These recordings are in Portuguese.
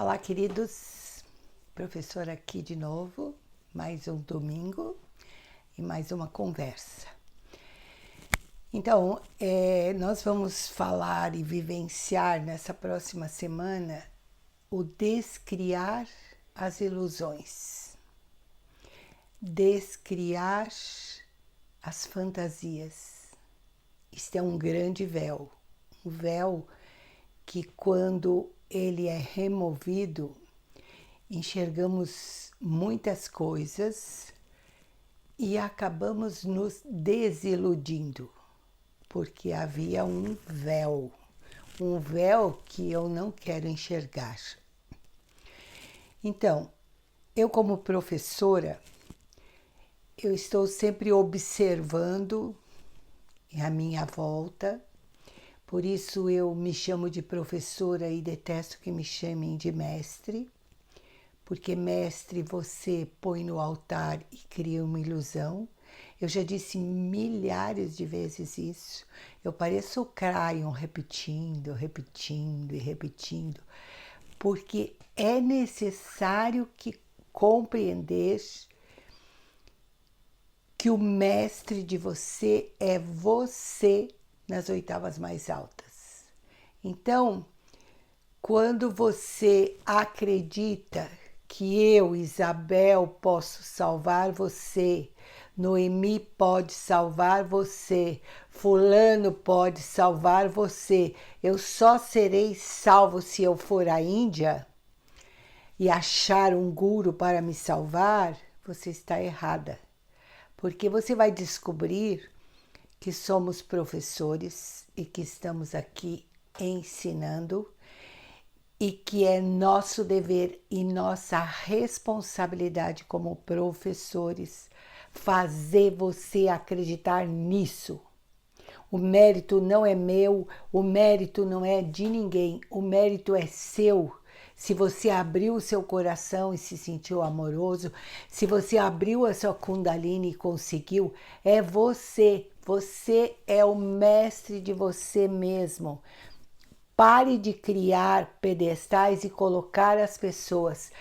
Olá, queridos. Professora aqui de novo, mais um domingo e mais uma conversa. Então, nós vamos falar e vivenciar nessa próxima semana o descriar as ilusões, descriar as fantasias. Isto é um grande véu, um véu que quando ele é removido, enxergamos muitas coisas e acabamos nos desiludindo, porque havia um véu que eu não quero enxergar. Então, eu como professora, eu estou sempre observando a minha volta. Por isso eu me chamo de professora e detesto que me chamem de mestre, porque mestre você põe no altar e cria uma ilusão. Eu já disse milhares de vezes isso. Eu pareço o Crayon repetindo, repetindo e repetindo, porque é necessário que compreender que o mestre de você é você nas oitavas mais altas. Então, quando você acredita que eu, Isabel, posso salvar você, Noemi pode salvar você, fulano pode salvar você, eu só serei salvo se eu for à Índia e achar um guru para me salvar, você está errada. Porque você vai descobrir que somos professores e que estamos aqui ensinando e que é nosso dever e nossa responsabilidade como professores fazer você acreditar nisso. O mérito não é meu, o mérito não é de ninguém, o mérito é seu. Se você abriu o seu coração e se sentiu amoroso, se você abriu a sua Kundalini e conseguiu, é você. Você é o mestre de você mesmo. Pare de criar pedestais e colocar as pessoas.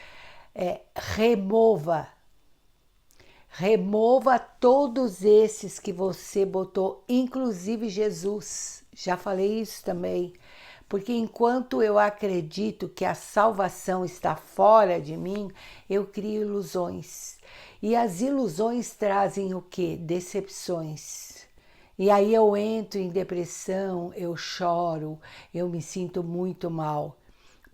Remova todos esses que você botou, inclusive Jesus. Já falei isso também. Porque enquanto eu acredito que a salvação está fora de mim, eu crio ilusões. E as ilusões trazem o quê? Decepções. E aí eu entro em depressão, eu choro, eu me sinto muito mal.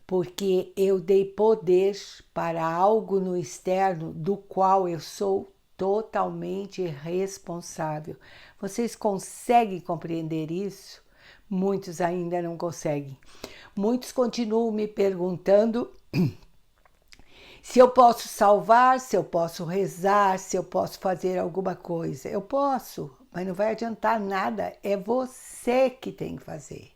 Porque eu dei poder para algo no externo do qual eu sou totalmente responsável. Vocês conseguem compreender isso? Muitos ainda não conseguem. Muitos continuam me perguntando se eu posso salvar, se eu posso rezar, se eu posso fazer alguma coisa. Eu posso, mas não vai adiantar nada. É você que tem que fazer.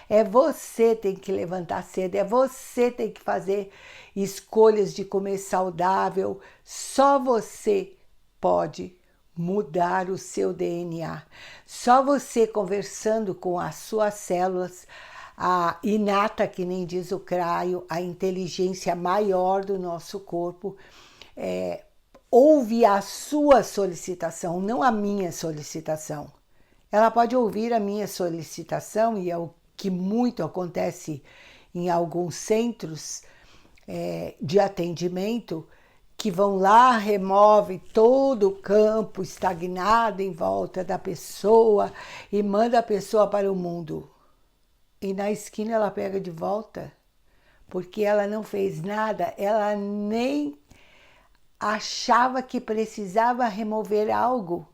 É você que tem que levantar cedo, é você que tem que fazer escolhas de comer saudável. Só você pode mudar o seu DNA. Só você conversando com as suas células, a inata, que nem diz o Craio, a inteligência maior do nosso corpo, ouve a sua solicitação, não a minha solicitação. Ela pode ouvir a minha solicitação, e é o que muito acontece em alguns centros de atendimento, que vão lá, remove todo o campo estagnado em volta da pessoa e manda a pessoa para o mundo. E na esquina ela pega de volta, porque ela não fez nada, ela nem achava que precisava remover algo.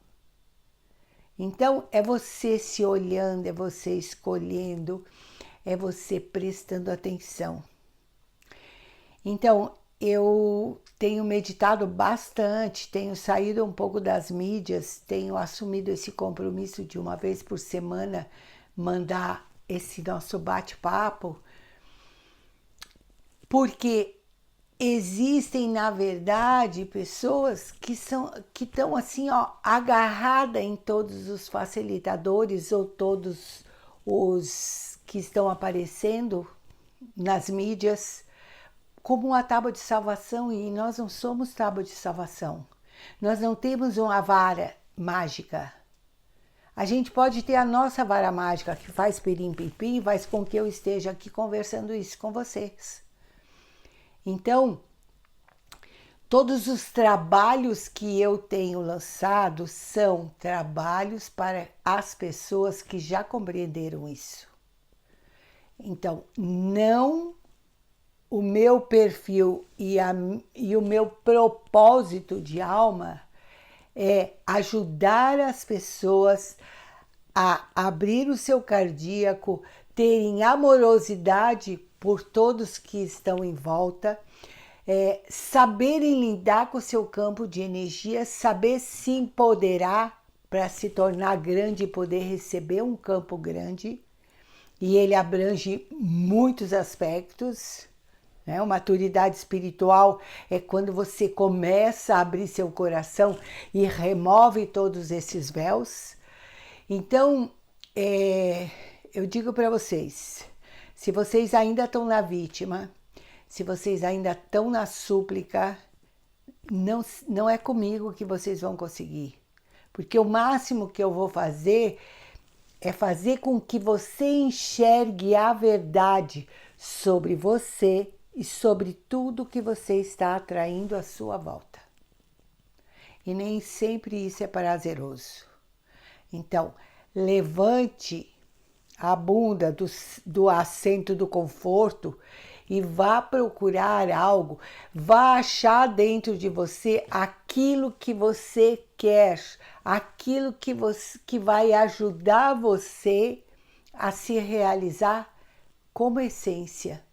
Então, é você se olhando, é você escolhendo, é você prestando atenção. Então, eu tenho meditado bastante, tenho saído um pouco das mídias, tenho assumido esse compromisso de uma vez por semana mandar esse nosso bate-papo, porque existem, na verdade, pessoas que estão assim, ó, agarradas em todos os facilitadores ou todos os que estão aparecendo nas mídias como uma tábua de salvação, e nós não somos tábua de salvação. Nós não temos uma vara mágica. A gente pode ter a nossa vara mágica que faz pirim-pim-pim e faz com que eu esteja aqui conversando isso com vocês. Então, todos os trabalhos que eu tenho lançado são trabalhos para as pessoas que já compreenderam isso. Então, não o meu perfil e o meu propósito de alma é ajudar as pessoas a abrir o seu cardíaco, terem amorosidade por todos que estão em volta, saberem lidar com o seu campo de energia, saber se empoderar para se tornar grande e poder receber um campo grande. E ele abrange muitos aspectos. Né? Maturidade espiritual é quando você começa a abrir seu coração e remove todos esses véus. Então, eu digo para vocês, se vocês ainda estão na vítima, se vocês ainda estão na súplica, não é comigo que vocês vão conseguir. Porque o máximo que eu vou fazer é fazer com que você enxergue a verdade sobre você e sobre tudo que você está atraindo à sua volta. E nem sempre isso é prazeroso. Então, levante a bunda do assento do conforto e vá procurar algo, vá achar dentro de você aquilo que você quer, aquilo que vai ajudar você a se realizar como essência.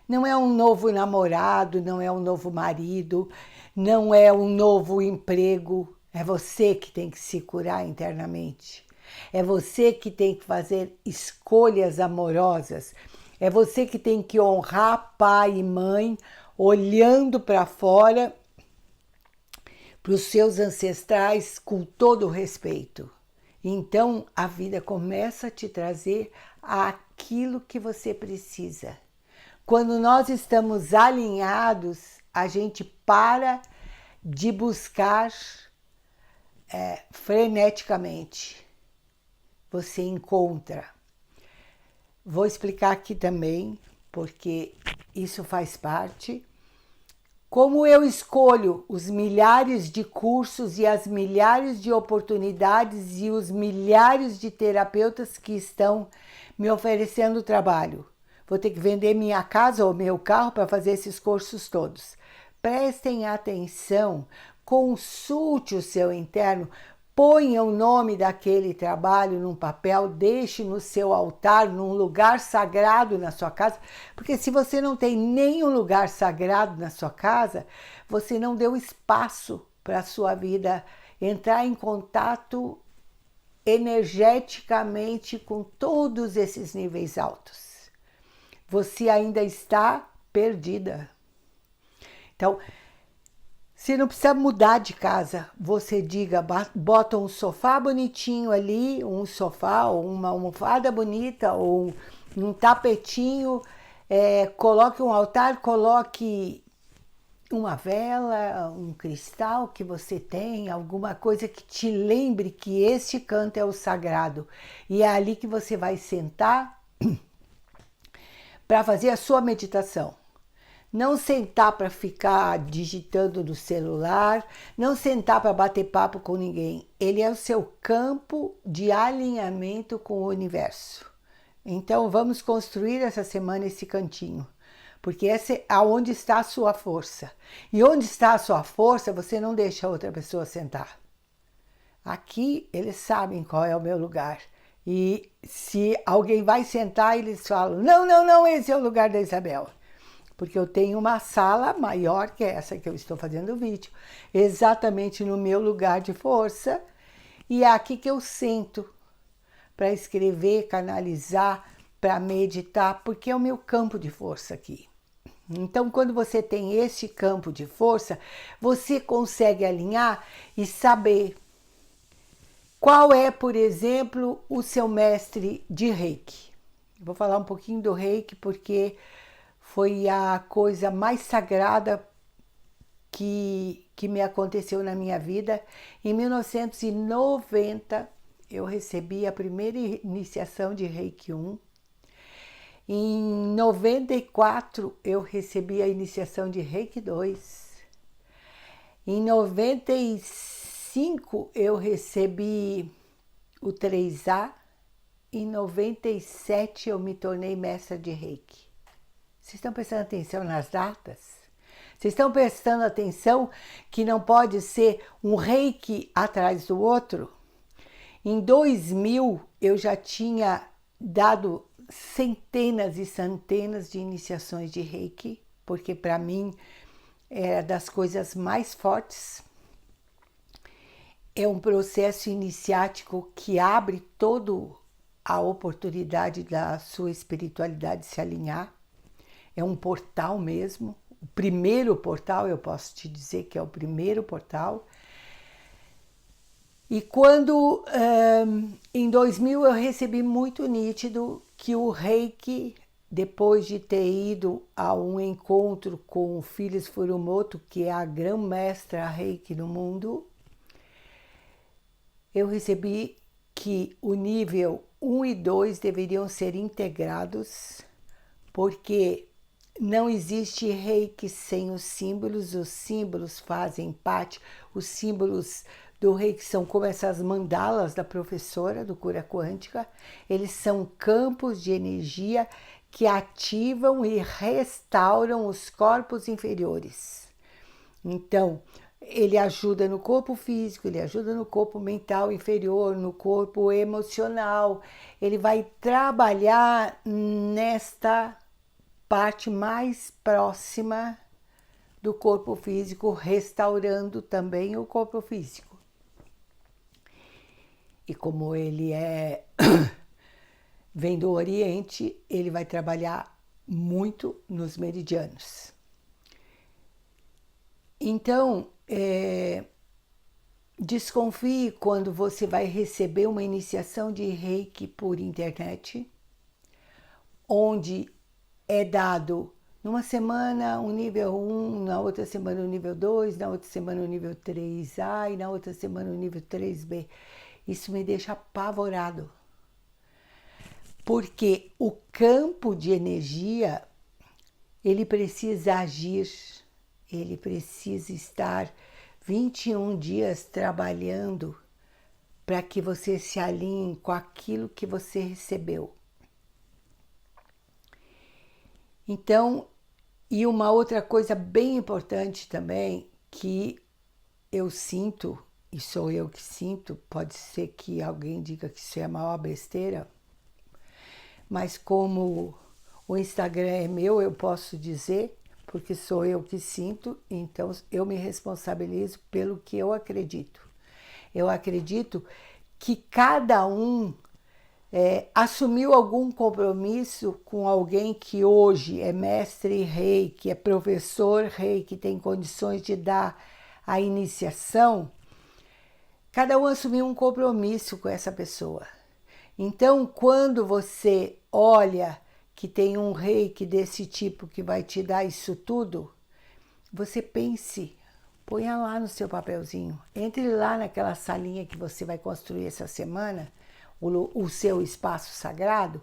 Não é um novo namorado, não é um novo marido, não é um novo emprego, é você que tem que se curar internamente. É você que tem que fazer escolhas amorosas. É você que tem que honrar pai e mãe, olhando para fora, para os seus ancestrais com todo o respeito. Então, a vida começa a te trazer aquilo que você precisa. Quando nós estamos alinhados, a gente para de buscar freneticamente. Você encontra. Vou explicar aqui também, porque isso faz parte. Como eu escolho os milhares de cursos e as milhares de oportunidades e os milhares de terapeutas que estão me oferecendo trabalho. Vou ter que vender minha casa ou meu carro para fazer esses cursos todos. Prestem atenção, consulte o seu interno, ponha o nome daquele trabalho num papel, deixe no seu altar, num lugar sagrado na sua casa, porque se você não tem nenhum lugar sagrado na sua casa, você não deu espaço para a sua vida entrar em contato energeticamente com todos esses níveis altos. Você ainda está perdida. Então, se não precisa mudar de casa, você diga, bota um sofá bonitinho ali, um sofá ou uma almofada bonita ou um tapetinho, coloque um altar, coloque uma vela, um cristal que você tem, alguma coisa que te lembre que este canto é o sagrado. E é ali que você vai sentar para fazer a sua meditação. Não sentar para ficar digitando no celular, não sentar para bater papo com ninguém. Ele é o seu campo de alinhamento com o universo. Então vamos construir essa semana esse cantinho, porque esse é aonde está a sua força. E onde está a sua força, você não deixa outra pessoa sentar. Aqui eles sabem qual é o meu lugar. E se alguém vai sentar, eles falam, não, esse é o lugar da Isabel. Porque eu tenho uma sala maior que essa que eu estou fazendo o vídeo, exatamente no meu lugar de força, e é aqui que eu sento para escrever, canalizar, para meditar, porque é o meu campo de força aqui. Então, quando você tem esse campo de força, você consegue alinhar e saber qual é, por exemplo, o seu mestre de Reiki. Vou falar um pouquinho do Reiki, porque foi a coisa mais sagrada que me aconteceu na minha vida. Em 1990, eu recebi a primeira iniciação de Reiki 1. Em 94, eu recebi a iniciação de Reiki 2. Em 95, eu recebi o 3A. Em 97, eu me tornei mestra de Reiki. Vocês estão prestando atenção nas datas? Vocês estão prestando atenção que não pode ser um Reiki atrás do outro? Em 2000, eu já tinha dado centenas e centenas de iniciações de Reiki, porque para mim é das coisas mais fortes. É um processo iniciático que abre toda a oportunidade da sua espiritualidade se alinhar. É um portal mesmo. O primeiro portal, eu posso te dizer que é o primeiro portal. E quando, em 2000, eu recebi muito nítido que o Reiki, depois de ter ido a um encontro com o Phyllis Furumoto, que é a grã-mestra Reiki no mundo, eu recebi que o nível 1 e 2 deveriam ser integrados, porque não existe Reiki sem os símbolos fazem parte, os símbolos do Reiki são como essas mandalas da professora do Cura Quântica, eles são campos de energia que ativam e restauram os corpos inferiores. Então, ele ajuda no corpo físico, ele ajuda no corpo mental inferior, no corpo emocional, ele vai trabalhar nesta parte mais próxima do corpo físico, restaurando também o corpo físico. E como ele vem do Oriente, ele vai trabalhar muito nos meridianos. Então, desconfie quando você vai receber uma iniciação de Reiki por internet, onde é dado numa semana um nível 1, na outra semana o nível 2, na outra semana o nível 3A e na outra semana o nível 3B. Isso me deixa apavorado, porque o campo de energia, ele precisa agir, ele precisa estar 21 dias trabalhando para que você se alinhe com aquilo que você recebeu. Então, e uma outra coisa bem importante também que eu sinto, e sou eu que sinto, pode ser que alguém diga que isso é a maior besteira, mas como o Instagram é meu, eu posso dizer, porque sou eu que sinto, então eu me responsabilizo pelo que eu acredito. Eu acredito que cada um assumiu algum compromisso com alguém que hoje é mestre rei, que é professor rei, que tem condições de dar a iniciação. Cada um assumiu um compromisso com essa pessoa. Então, quando você olha que tem um reiki desse tipo que vai te dar isso tudo, você pense, ponha lá no seu papelzinho, entre lá naquela salinha que você vai construir essa semana, o seu espaço sagrado,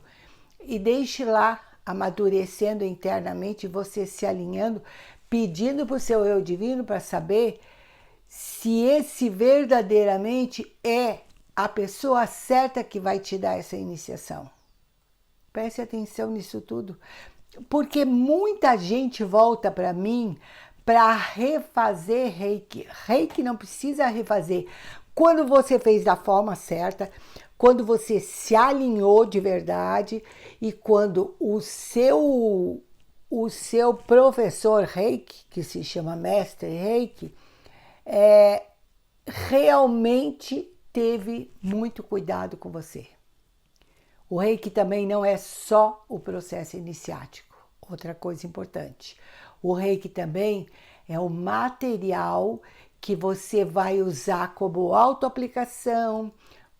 e deixe lá amadurecendo internamente, você se alinhando, pedindo para o seu eu divino para saber se esse verdadeiramente é a pessoa certa que vai te dar essa iniciação. Preste atenção nisso tudo, porque muita gente volta para mim para refazer Reiki. Reiki não precisa refazer. Quando você fez da forma certa, quando você se alinhou de verdade e quando o seu professor Reiki, que se chama mestre Reiki, realmente teve muito cuidado com você. O Reiki também não é só o processo iniciático. Outra coisa importante. O Reiki também é o material que você vai usar como autoaplicação,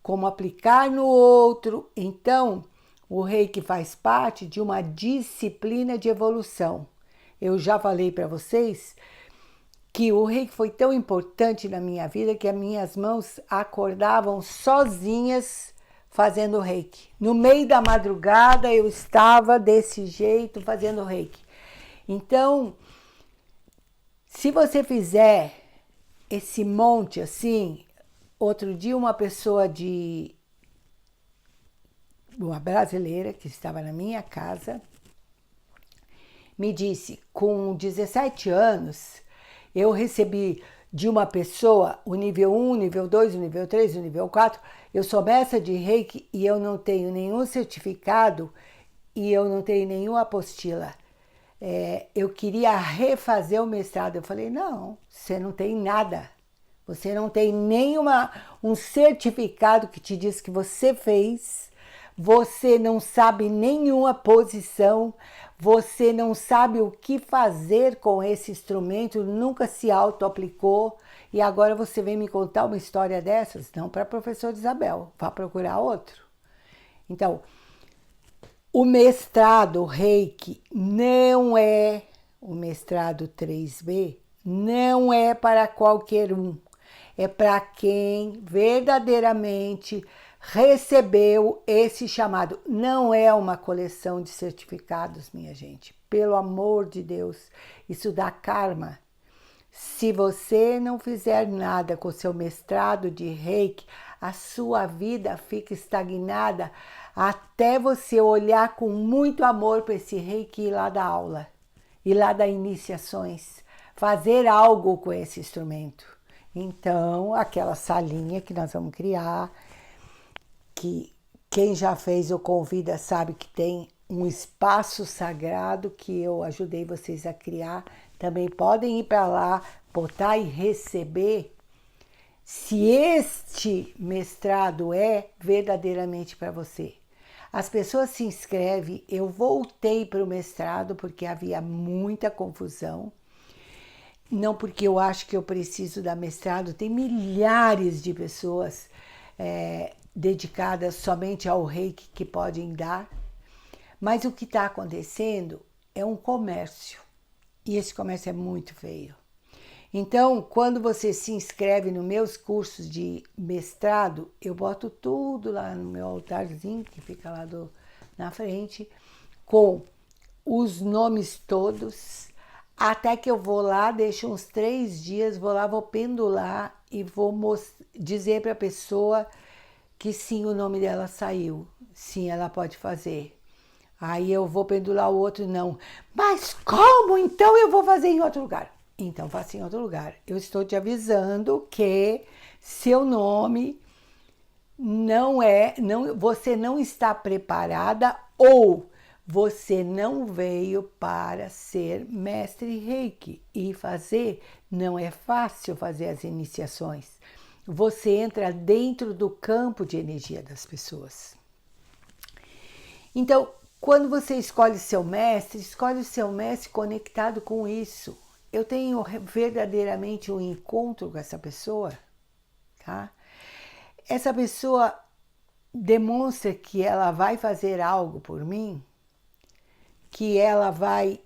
como aplicar no outro. Então, O reiki faz parte de uma disciplina de evolução. Eu já falei para vocês que o reiki foi tão importante na minha vida que as minhas mãos acordavam sozinhas fazendo reiki. No meio da madrugada eu estava desse jeito fazendo reiki. Então, se você fizer esse monte assim, outro dia uma brasileira que estava na minha casa, me disse, com 17 anos, eu recebi de uma pessoa o nível 1, o nível 2, o nível 3, o nível 4, eu sou mestra de reiki e eu não tenho nenhum certificado e eu não tenho nenhuma apostila. Eu queria refazer o mestrado. Eu falei, não, você não tem nada. Você não tem um certificado que te diz que você fez. Você não sabe nenhuma posição. Você não sabe o que fazer com esse instrumento. Nunca se auto-aplicou. E agora você vem me contar uma história dessas? Não para a professora Isabel. Vá procurar outro. Então, o mestrado Reiki não é, o mestrado 3B, não é para qualquer um. É para quem verdadeiramente recebeu esse chamado. Não é uma coleção de certificados, minha gente. Pelo amor de Deus, isso dá karma. Se você não fizer nada com o seu mestrado de Reiki, a sua vida fica estagnada até você olhar com muito amor para esse Reiki e ir lá dar aula, ir lá dar iniciações, fazer algo com esse instrumento. Então, aquela salinha que nós vamos criar, que quem já fez o Convida sabe que tem um espaço sagrado que eu ajudei vocês a criar. Também podem ir para lá, botar e receber se este mestrado é verdadeiramente para você. As pessoas se inscrevem, eu voltei para o mestrado porque havia muita confusão. Não porque eu acho que eu preciso da mestrado, tem milhares de pessoas dedicadas somente ao reiki que podem dar. Mas o que está acontecendo é um comércio. E esse comércio é muito feio. Então, quando você se inscreve nos meus cursos de mestrado, eu boto tudo lá no meu altarzinho, que fica lá na frente, com os nomes todos, até que eu vou lá, deixo uns 3 dias, vou lá, vou pendular e vou dizer para a pessoa que sim, o nome dela saiu, sim, ela pode fazer. Aí eu vou pendular o outro, não. Mas como? Então eu vou fazer em outro lugar. Então faça em outro lugar. Eu estou te avisando que seu nome você não está preparada ou você não veio para ser mestre Reiki. E não é fácil fazer as iniciações. Você entra dentro do campo de energia das pessoas. Então, quando você escolhe o seu mestre conectado com isso. Eu tenho verdadeiramente um encontro com essa pessoa, tá? Essa pessoa demonstra que ela vai fazer algo por mim, que ela vai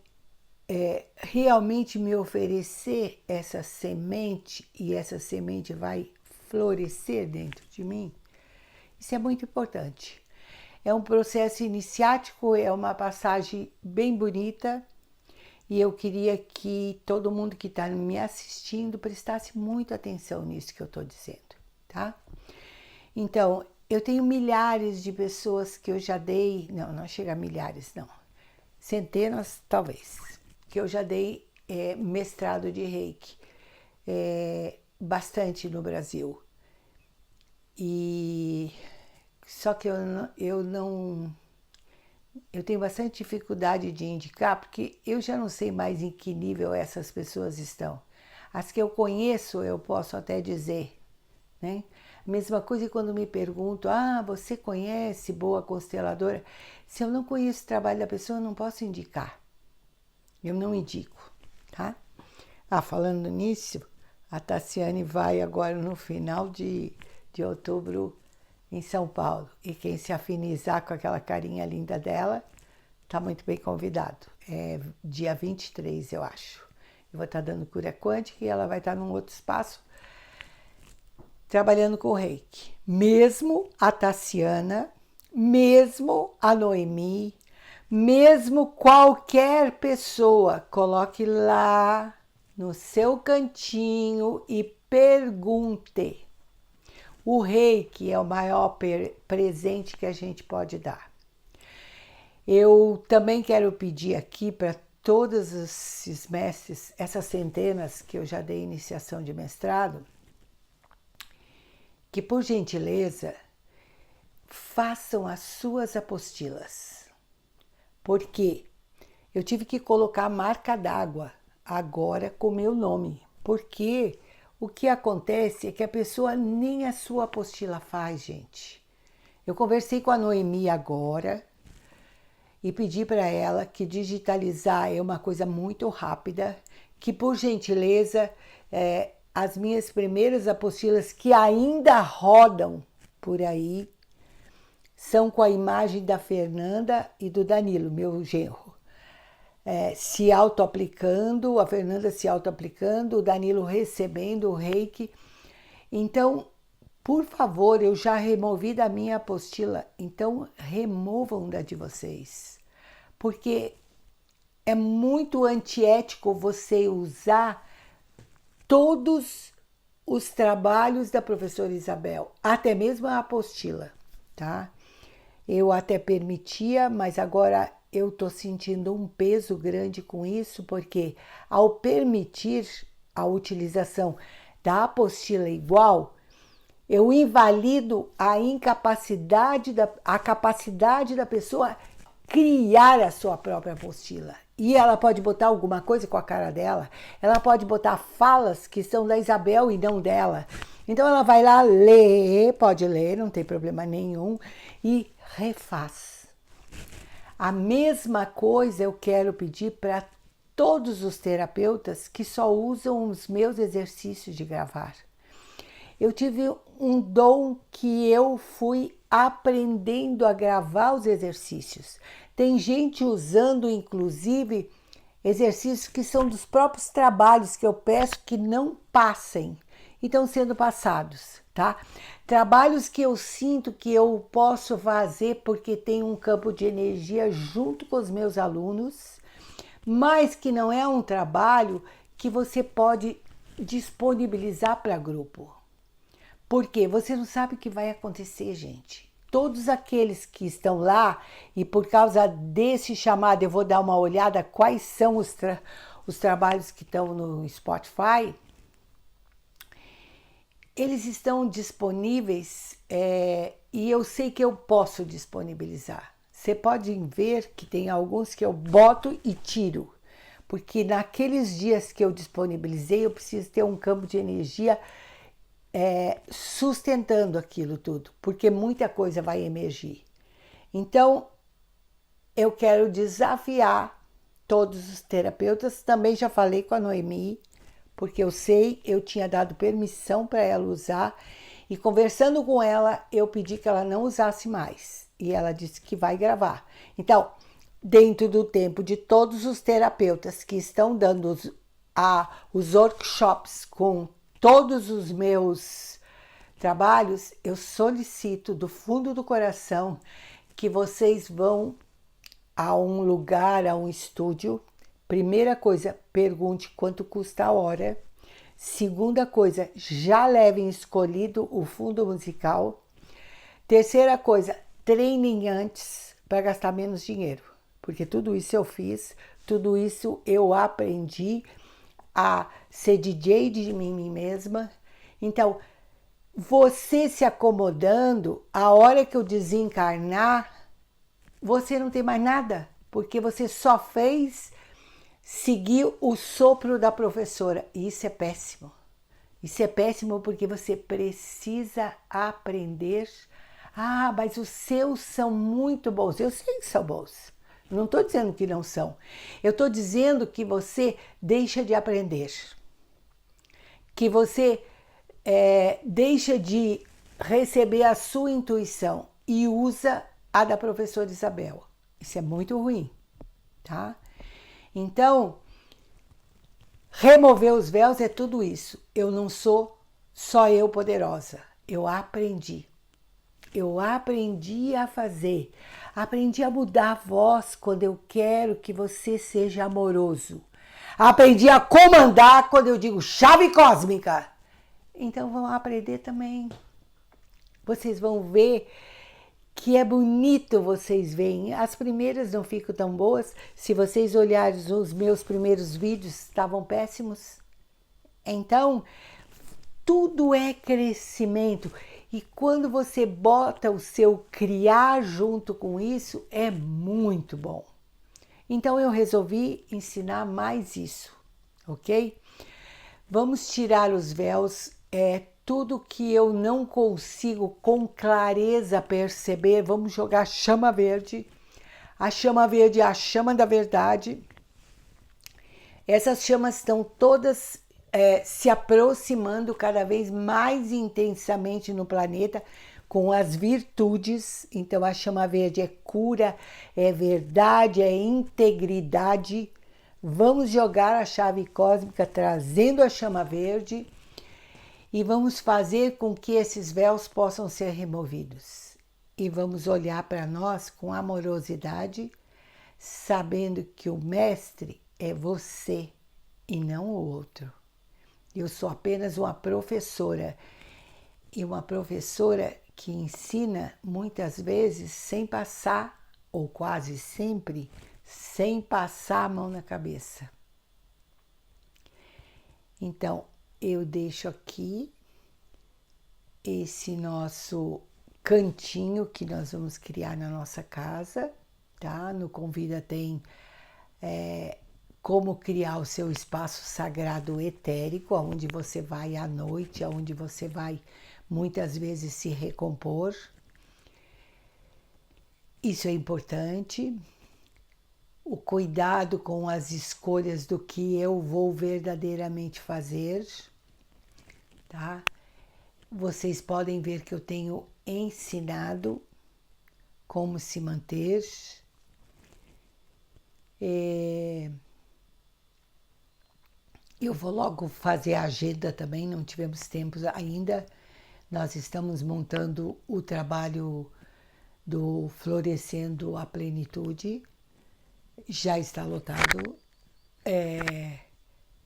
realmente me oferecer essa semente e essa semente vai florescer dentro de mim. Isso é muito importante. É um processo iniciático, é uma passagem bem bonita e eu queria que todo mundo que está me assistindo prestasse muita atenção nisso que eu estou dizendo, tá? Então, eu tenho milhares de pessoas que eu já dei, não chega a milhares, não, centenas talvez, que eu já dei mestrado de Reiki, bastante no Brasil. Só que eu tenho bastante dificuldade de indicar, porque eu já não sei mais em que nível essas pessoas estão. As que eu conheço, eu posso até dizer, né? Mesma coisa quando me perguntam, você conhece boa consteladora? Se eu não conheço o trabalho da pessoa, eu não posso indicar. Eu não indico, tá? Falando nisso, a Tassiane vai agora no final de outubro em São Paulo. E quem se afinizar com aquela carinha linda dela, está muito bem convidado. É dia 23, eu acho. Eu vou estar dando cura quântica e ela vai estar num outro espaço trabalhando com o reiki. Mesmo a Tassiana, mesmo a Noemi, mesmo qualquer pessoa, coloque lá no seu cantinho e pergunte. O reiki é o maior presente que a gente pode dar. Eu também quero pedir aqui para todos esses mestres, essas centenas que eu já dei iniciação de mestrado, que por gentileza façam as suas apostilas. Porque eu tive que colocar marca d'água agora com meu nome. Porque o que acontece é que a pessoa nem a sua apostila faz, gente. Eu conversei com a Noemi agora e pedi para ela que digitalizar é uma coisa muito rápida, que por gentileza as minhas primeiras apostilas que ainda rodam por aí são com a imagem da Fernanda e do Danilo, meu genro. Se auto-aplicando, a Fernanda se auto-aplicando, o Danilo recebendo o reiki. Então, por favor, eu já removi da minha apostila, então removam da de vocês. Porque é muito antiético você usar todos os trabalhos da professora Isabel, até mesmo a apostila, tá? Eu até permitia, mas agora eu estou sentindo um peso grande com isso, porque ao permitir a utilização da apostila igual, eu invalido a capacidade da pessoa criar a sua própria apostila. E ela pode botar alguma coisa com a cara dela, ela pode botar falas que são da Isabel e não dela. Então ela vai lá ler, pode ler, não tem problema nenhum, e refaz. A mesma coisa eu quero pedir para todos os terapeutas que só usam os meus exercícios de gravar. Eu tive um dom que eu fui aprendendo a gravar os exercícios. Tem gente usando, inclusive, exercícios que são dos próprios trabalhos que eu peço que não passem e estão sendo passados, tá? Trabalhos que eu sinto que eu posso fazer porque tem um campo de energia junto com os meus alunos, mas que não é um trabalho que você pode disponibilizar para grupo. Porque você não sabe o que vai acontecer, gente. Todos aqueles que estão lá, e por causa desse chamado eu vou dar uma olhada quais são os trabalhos que estão no Spotify, eles estão disponíveis e eu sei que eu posso disponibilizar. Você pode ver que tem alguns que eu boto e tiro, porque naqueles dias que eu disponibilizei eu preciso ter um campo de energia sustentando aquilo tudo, porque muita coisa vai emergir. Então, eu quero desafiar todos os terapeutas, também já falei com a Noemi, porque eu sei, eu tinha dado permissão para ela usar, e conversando com ela, eu pedi que ela não usasse mais, e ela disse que vai gravar. Então, dentro do tempo de todos os terapeutas que estão dando os workshops com todos os meus trabalhos, eu solicito do fundo do coração que vocês vão a um lugar, a um estúdio. Primeira coisa, pergunte quanto custa a hora. Segunda coisa, já levem escolhido o fundo musical. Terceira coisa, treinem antes para gastar menos dinheiro, porque tudo isso eu fiz, tudo isso eu aprendi a ser DJ de mim mesma. Então, você se acomodando, a hora que eu desencarnar, você não tem mais nada, porque você só fez seguir o sopro da professora. E isso é péssimo. Isso é péssimo porque você precisa aprender. Ah, mas os seus são muito bons. Eu sei que são bons. Não estou dizendo que não são. Eu estou dizendo que você deixa de aprender. Que você deixa de receber a sua intuição e usa a da professora Isabel. Isso é muito ruim, tá? Então, remover os véus é tudo isso. Eu não sou só eu poderosa. Eu aprendi. Eu aprendi a fazer. Aprendi a mudar a voz quando eu quero que você seja amoroso. Aprendi a comandar quando eu digo chave cósmica. Então vão aprender também. Vocês vão ver que é bonito, vocês veem. As primeiras não ficam tão boas. Se vocês olharem os meus primeiros vídeos, estavam péssimos. Então, tudo é crescimento. E quando você bota o seu criar junto com isso, é muito bom. Então eu resolvi ensinar mais isso, ok? Vamos tirar os véus, tudo que eu não consigo com clareza perceber, vamos jogar chama verde. A chama verde é a chama da verdade. Essas chamas estão todas se aproximando cada vez mais intensamente no planeta com as virtudes. Então a chama verde é cura, é verdade, é integridade. Vamos jogar a chave cósmica trazendo a chama verde e vamos fazer com que esses véus possam ser removidos. E vamos olhar para nós com amorosidade, sabendo que o mestre é você e não o outro. Eu sou apenas uma professora, e uma professora que ensina muitas vezes sem passar, ou quase sempre, sem passar a mão na cabeça. Então, eu deixo aqui esse nosso cantinho que nós vamos criar na nossa casa, tá? No Convida tem como criar o seu espaço sagrado etérico, onde você vai à noite, onde você vai muitas vezes se recompor. Isso é importante. O cuidado com as escolhas do que eu vou verdadeiramente fazer, tá? Vocês podem ver que eu tenho ensinado como se manter. Eu vou logo fazer a agenda também, não tivemos tempo ainda. Nós estamos montando o trabalho do Florescendo a Plenitude. Já está lotado.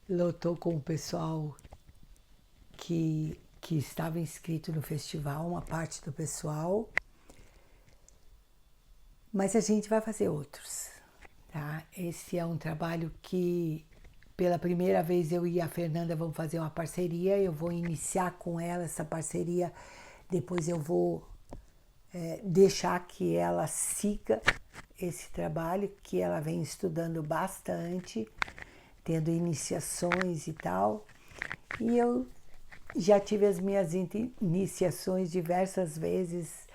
Lotou com o pessoal que estava inscrito no festival, uma parte do pessoal. Mas a gente vai fazer outros, tá? Esse é um trabalho que, pela primeira vez, eu e a Fernanda vamos fazer uma parceria. Eu vou iniciar com ela essa parceria, depois eu vou deixar que ela siga esse trabalho, que ela vem estudando bastante, tendo iniciações e tal. E eu já tive as minhas iniciações diversas vezes.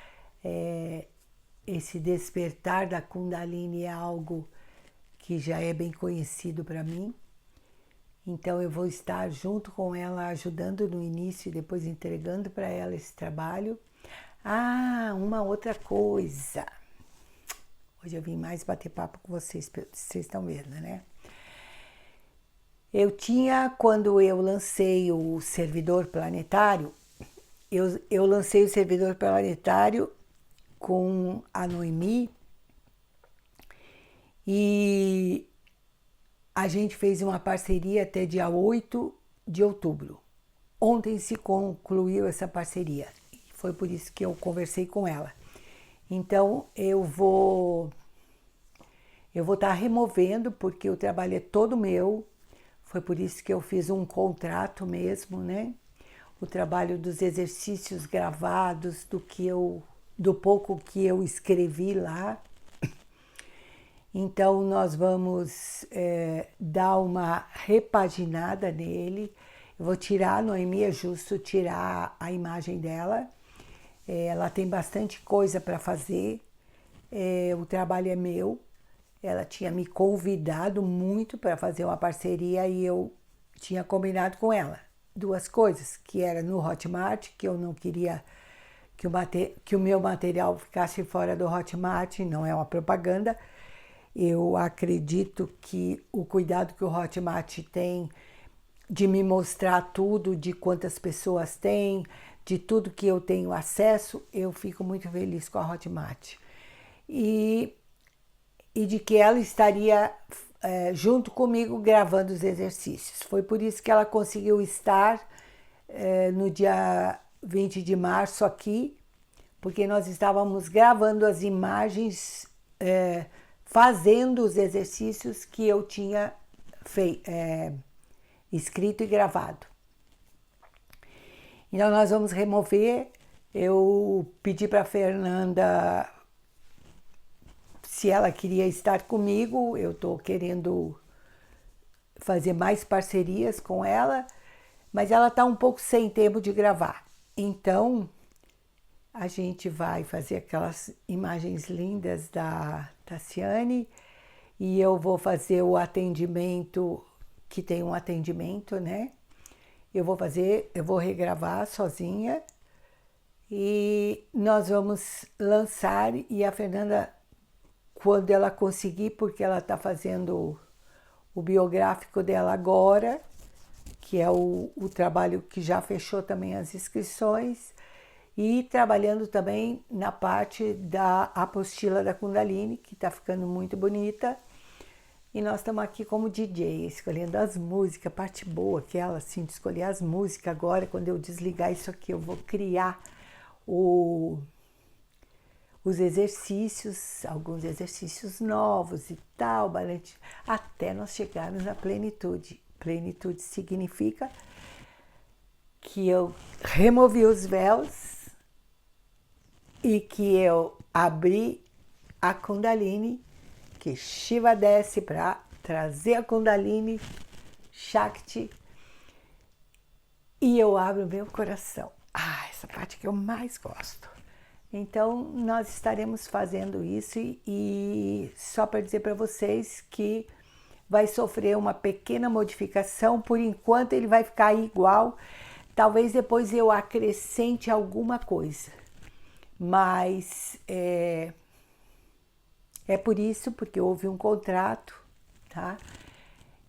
Esse despertar da Kundalini é algo que já é bem conhecido para mim. Então eu vou estar junto com ela, ajudando no início e depois entregando para ela esse trabalho. Ah, uma outra coisa. Hoje eu vim mais bater papo com vocês, vocês estão vendo, né? Eu tinha, quando eu lancei o servidor planetário, eu lancei o servidor planetário com a Noemi e a gente fez uma parceria até dia 8 de outubro. Ontem se concluiu essa parceria. Foi por isso que eu conversei com ela. Então, eu vou estar removendo, porque o trabalho é todo meu. Foi por isso que eu fiz um contrato mesmo, né? O trabalho dos exercícios gravados, do pouco que eu escrevi lá. Então, nós vamos dar uma repaginada nele. Eu vou tirar, a Noemi é justo tirar a imagem dela. Ela tem bastante coisa para fazer. O trabalho é meu. Ela tinha me convidado muito para fazer uma parceria e eu tinha combinado com ela 2 coisas, que era no Hotmart, que eu não queria que o meu material ficasse fora do Hotmart, não é uma propaganda. Eu acredito que o cuidado que o Hotmart tem de me mostrar tudo, de quantas pessoas tem, de tudo que eu tenho acesso, eu fico muito feliz com a Hotmart. E de que ela estaria junto comigo gravando os exercícios. Foi por isso que ela conseguiu estar no dia 20 de março aqui, porque nós estávamos gravando as imagens, fazendo os exercícios que eu tinha escrito e gravado. Então nós vamos remover. Eu pedi para a Fernanda se ela queria estar comigo. Eu estou querendo fazer mais parcerias com ela, mas ela está um pouco sem tempo de gravar. Então a gente vai fazer aquelas imagens lindas da Tassiane e eu vou fazer o atendimento, que tem um atendimento, né? Eu vou regravar sozinha e nós vamos lançar. E a Fernanda, quando ela conseguir, porque ela está fazendo o biográfico dela agora, que é o trabalho que já fechou também as inscrições, e trabalhando também na parte da apostila da Kundalini, que está ficando muito bonita. E nós estamos aqui como DJ, escolhendo as músicas, a parte boa que é ela, assim, de escolher as músicas. Agora, quando eu desligar isso aqui, eu vou criar os exercícios, alguns exercícios novos e tal, até nós chegarmos na plenitude. Plenitude significa que eu removi os véus e que eu abri a Kundalini, que Shiva desce para trazer a Kundalini Shakti e eu abro o meu coração. Essa parte que eu mais gosto. Então, nós estaremos fazendo isso e só para dizer para vocês que vai sofrer uma pequena modificação. Por enquanto, ele vai ficar igual. Talvez depois eu acrescente alguma coisa. Mas é por isso, porque houve um contrato, tá?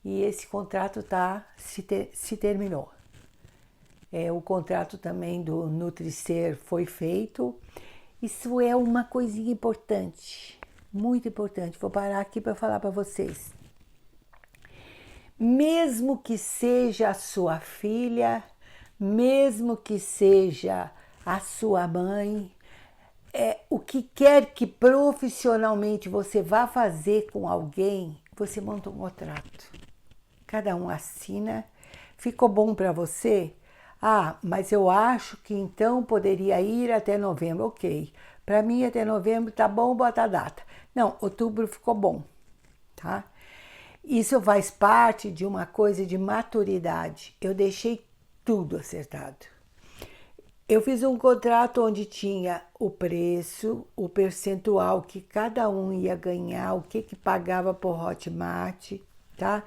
E esse contrato se terminou. O contrato também do Nutricer foi feito. Isso é uma coisinha importante, muito importante. Vou parar aqui para falar para vocês. Mesmo que seja a sua filha, mesmo que seja a sua mãe, o que quer que profissionalmente você vá fazer com alguém, você monta um contrato. Cada um assina. Ficou bom para você? Mas eu acho que então poderia ir até novembro. Ok, para mim até novembro tá bom, bota a data. Não, outubro ficou bom, tá? Isso faz parte de uma coisa de maturidade. Eu deixei tudo acertado. Eu fiz um contrato onde tinha o preço, o percentual que cada um ia ganhar, o que pagava por Hotmart, tá?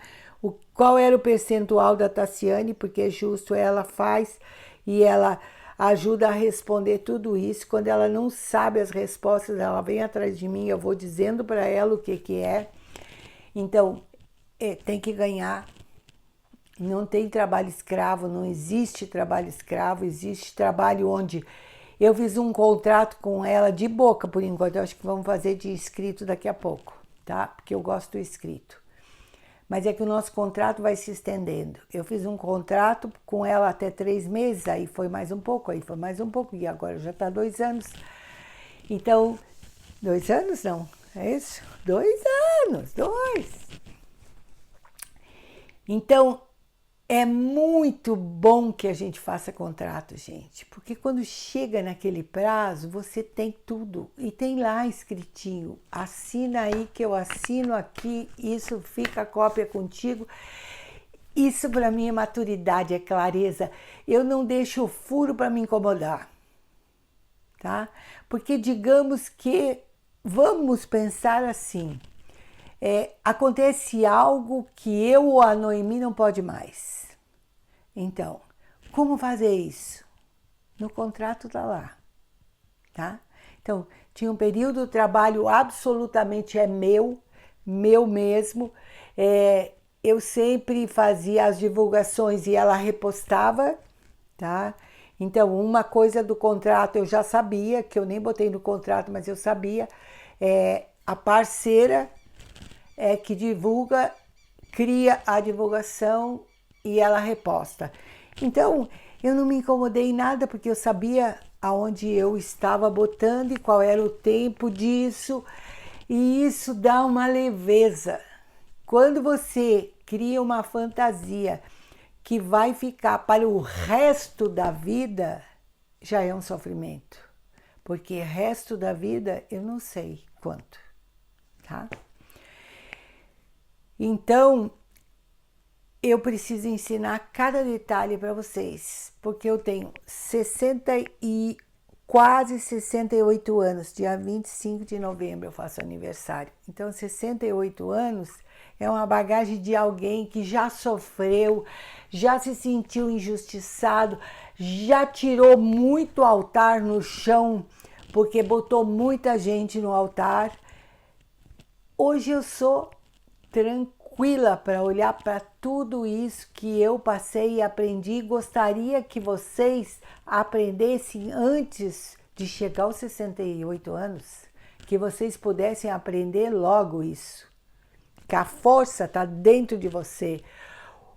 Qual era o percentual da Tassiane, porque é justo, ela faz e ela ajuda a responder tudo isso. Quando ela não sabe as respostas, ela vem atrás de mim, eu vou dizendo para ela o que é. Então, tem que ganhar. Não tem trabalho escravo, não existe trabalho escravo, existe trabalho onde eu fiz um contrato com ela de boca por enquanto. Eu acho que vamos fazer de escrito daqui a pouco, tá? Porque eu gosto do escrito. Mas é que o nosso contrato vai se estendendo. Eu fiz um contrato com ela até 3 meses, aí foi mais um pouco, aí foi mais um pouco, e agora já está 2 anos. Então, 2 anos não, é isso? 2 anos, 2. Então, é muito bom que a gente faça contrato, gente, porque quando chega naquele prazo, você tem tudo e tem lá escritinho, assina aí que eu assino aqui, isso fica a cópia contigo. Isso para mim é maturidade, é clareza. Eu não deixo furo para me incomodar, tá? Porque digamos que, vamos pensar assim, acontece algo que eu ou a Noemi não pode mais. Então, como fazer isso? No contrato tá lá. tá? Então, tinha um período, o trabalho absolutamente é meu mesmo. Eu sempre fazia as divulgações e ela repostava, tá? Então, uma coisa do contrato eu já sabia, que eu nem botei no contrato, mas eu sabia. A parceira que divulga, cria a divulgação e ela reposta. Então, eu não me incomodei em nada, porque eu sabia aonde eu estava botando e qual era o tempo disso. E isso dá uma leveza. Quando você cria uma fantasia que vai ficar para o resto da vida, já é um sofrimento. Porque resto da vida eu não sei quanto, tá? Então, eu preciso ensinar cada detalhe para vocês, porque eu tenho quase 68 anos, dia 25 de novembro eu faço aniversário. Então, 68 anos é uma bagagem de alguém que já sofreu, já se sentiu injustiçado, já tirou muito altar no chão, porque botou muita gente no altar. Hoje eu sou tranquila para olhar para tudo isso que eu passei e aprendi. Gostaria que vocês aprendessem antes de chegar aos 68 anos, que vocês pudessem aprender logo isso. Que a força está dentro de você,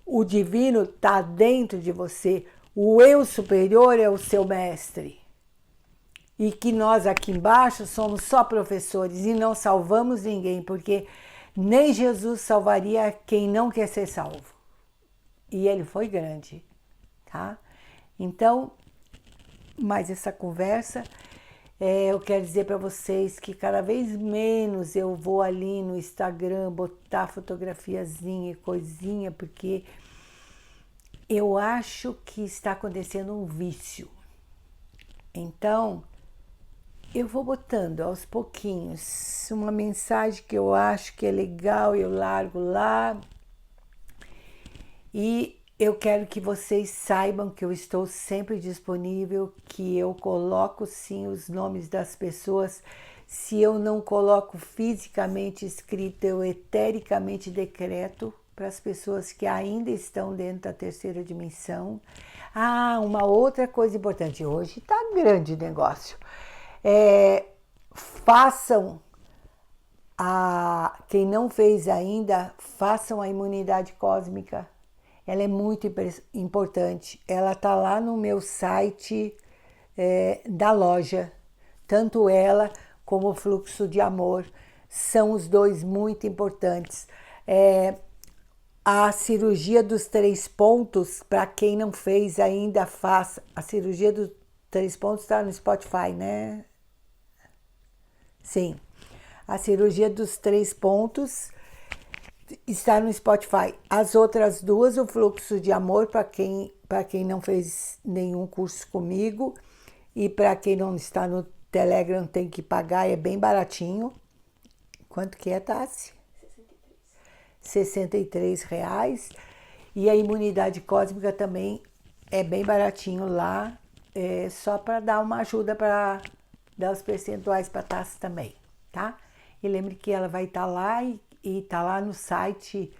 o divino está dentro de você, o eu superior é o seu mestre. E que nós aqui embaixo somos só professores e não salvamos ninguém, porque nem Jesus salvaria quem não quer ser salvo. E ele foi grande, tá? Então, mais essa conversa, eu quero dizer para vocês que cada vez menos eu vou ali no Instagram botar fotografiazinha e coisinha, porque eu acho que está acontecendo um vício. Então, eu vou botando aos pouquinhos uma mensagem que eu acho que é legal, eu largo lá. E eu quero que vocês saibam que eu estou sempre disponível, que eu coloco sim os nomes das pessoas. Se eu não coloco fisicamente escrito, eu etericamente decreto para as pessoas que ainda estão dentro da terceira dimensão. Ah, uma outra coisa importante, hoje está grande o negócio. Façam quem não fez ainda, façam a imunidade cósmica. Ela é muito importante. Ela está lá no meu site da loja. Tanto ela como o fluxo de amor são os dois muito importantes. A cirurgia dos 3 pontos, para quem não fez ainda, faça. A cirurgia dos 3 pontos está no Spotify, né? Sim. A cirurgia dos 3 pontos está no Spotify. As outras duas, o fluxo de amor, para quem não fez nenhum curso comigo. E para quem não está no Telegram, tem que pagar, é bem baratinho. Quanto que é, Tassi? R$63. E a imunidade cósmica também é bem baratinho lá. Só para dar uma ajuda, para dar os percentuais para a Tassi também, tá? E lembre que ela vai estar lá e tá lá no site,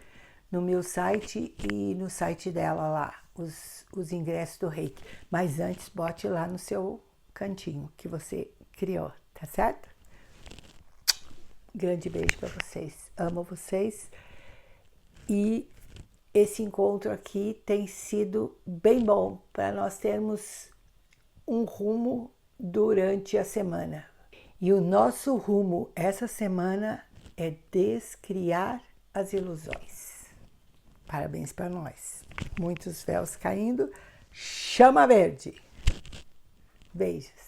no meu site e no site dela lá, os ingressos do Reiki. Mas antes, bote lá no seu cantinho que você criou, tá certo? Grande beijo para vocês. Amo vocês. E esse encontro aqui tem sido bem bom para nós termos um rumo durante a semana. E o nosso rumo essa semana é descriar as ilusões. Parabéns para nós. Muitos véus caindo. Chama verde. Beijos.